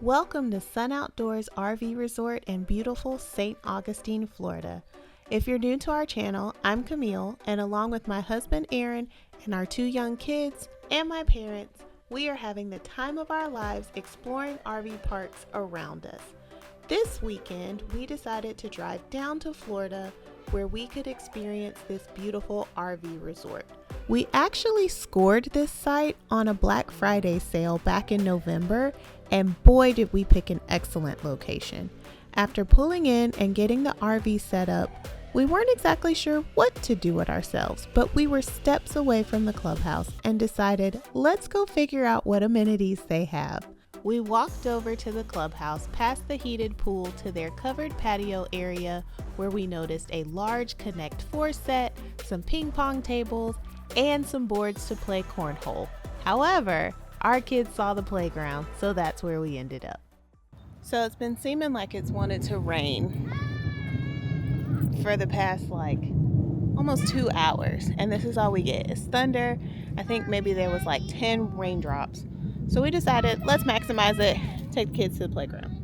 Welcome to Sun Outdoors RV Resort in beautiful St. Augustine, Florida. If you're new to our channel, I'm Camille, and along with my husband Aaron and our 2 young kids and my parents, we are having the time of our lives exploring RV parks around us. This weekend, we decided to drive down to Florida where we could experience this beautiful RV resort. We actually scored this site on a Black Friday sale back in November, and boy did we pick an excellent location. After pulling in and getting the RV set up, we weren't exactly sure what to do with ourselves, but we were steps away from the clubhouse and decided, let's go figure out what amenities they have. We walked over to the clubhouse, past the heated pool to their covered patio area where we noticed a large Connect 4 set, some ping pong tables, and some boards to play cornhole. However, our kids saw the playground, so that's where we ended up. So it's been seeming like it's wanted to rain for the past almost 2 hours, and this is all we get. It's thunder. I think maybe there was 10 raindrops. So we decided, let's maximize it, take the kids to the playground.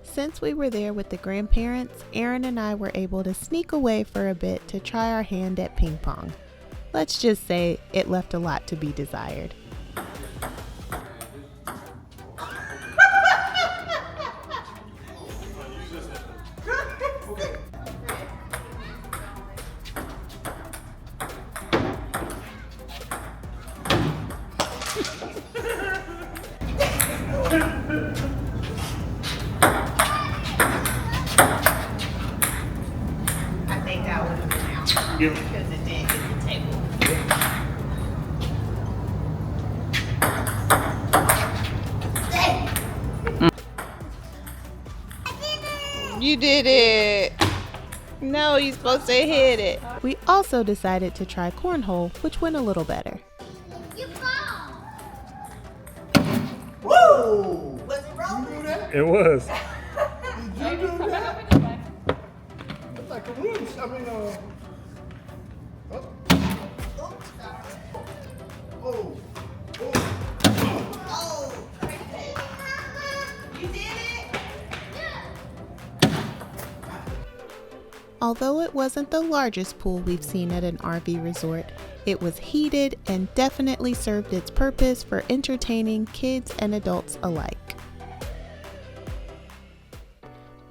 Since we were there with the grandparents, Aaron and I were able to sneak away for a bit to try our hand at ping pong. Let's just say it left a lot to be desired. Because it did hit the table. You did it! No, you're supposed to hit it. We also decided to try cornhole, which went a little better. You fall! Whoa! Was it rolling? It was. Did you do that? It's like a room. I mean, oh. Oh. Oh, you did it? Although it wasn't the largest pool we've seen at an RV resort, it was heated and definitely served its purpose for entertaining kids and adults alike.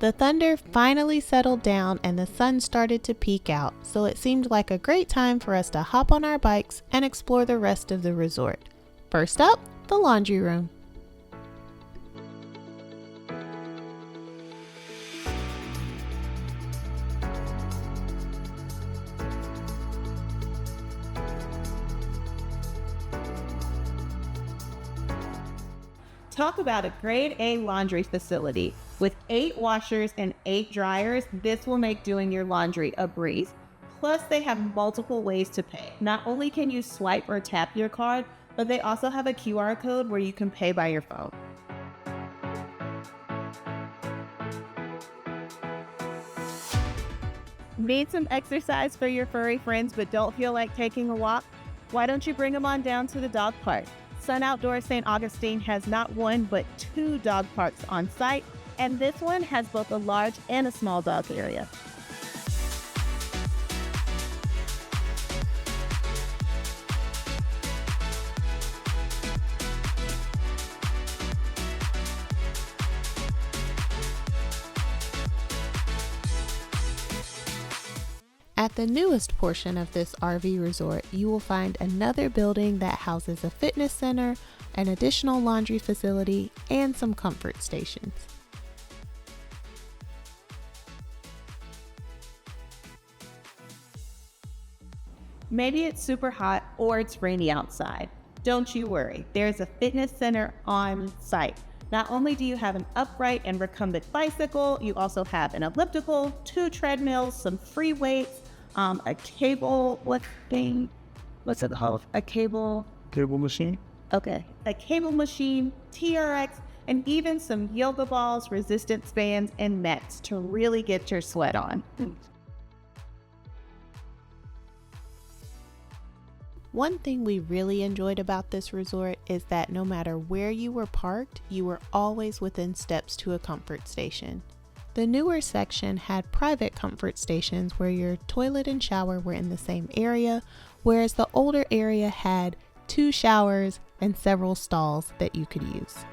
The thunder finally settled down and the sun started to peek out, so it seemed like a great time for us to hop on our bikes and explore the rest of the resort. First up, the laundry room. Talk about a grade A laundry facility. With 8 washers and 8 dryers, this will make doing your laundry a breeze. Plus, they have multiple ways to pay. Not only can you swipe or tap your card, but they also have a QR code where you can pay by your phone. Need some exercise for your furry friends but don't feel like taking a walk? Why don't you bring them on down to the dog park? Sun Outdoors St. Augustine has not 1 but 2 dog parks on site, and this one has both a large and a small dog area. At the newest portion of this RV resort, you will find another building that houses a fitness center, an additional laundry facility, and some comfort stations. Maybe it's super hot or it's rainy outside. Don't you worry, there's a fitness center on site. Not only do you have an upright and recumbent bicycle, you also have an elliptical, 2 treadmills, some free weights, a cable, what's it called? A cable machine? Okay. A cable machine, TRX, and even some yoga balls, resistance bands, and mats to really get your sweat on. One thing we really enjoyed about this resort is that no matter where you were parked, you were always within steps to a comfort station. The newer section had private comfort stations where your toilet and shower were in the same area, whereas the older area had 2 showers and several stalls that you could use.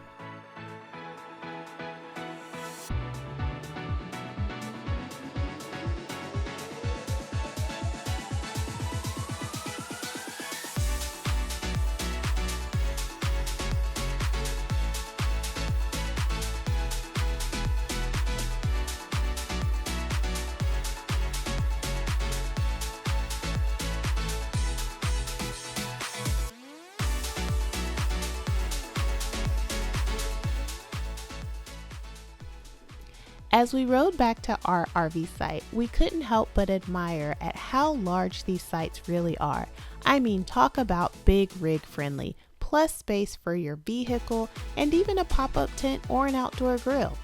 As we rode back to our RV site, we couldn't help but admire at how large these sites really are. I mean, talk about big rig friendly, plus space for your vehicle, and even a pop-up tent or an outdoor grill.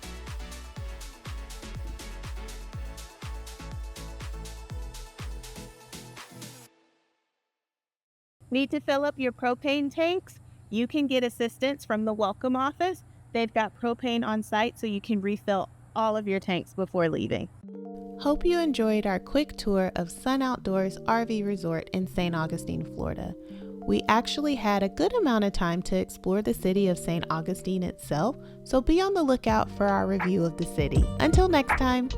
Need to fill up your propane tanks? You can get assistance from the welcome office. They've got propane on site so you can refill all of your tanks before leaving. Hope you enjoyed our quick tour of Sun Outdoors RV Resort in St. Augustine, Florida. We actually had a good amount of time to explore the city of St. Augustine itself, so be on the lookout for our review of the city. Until next time.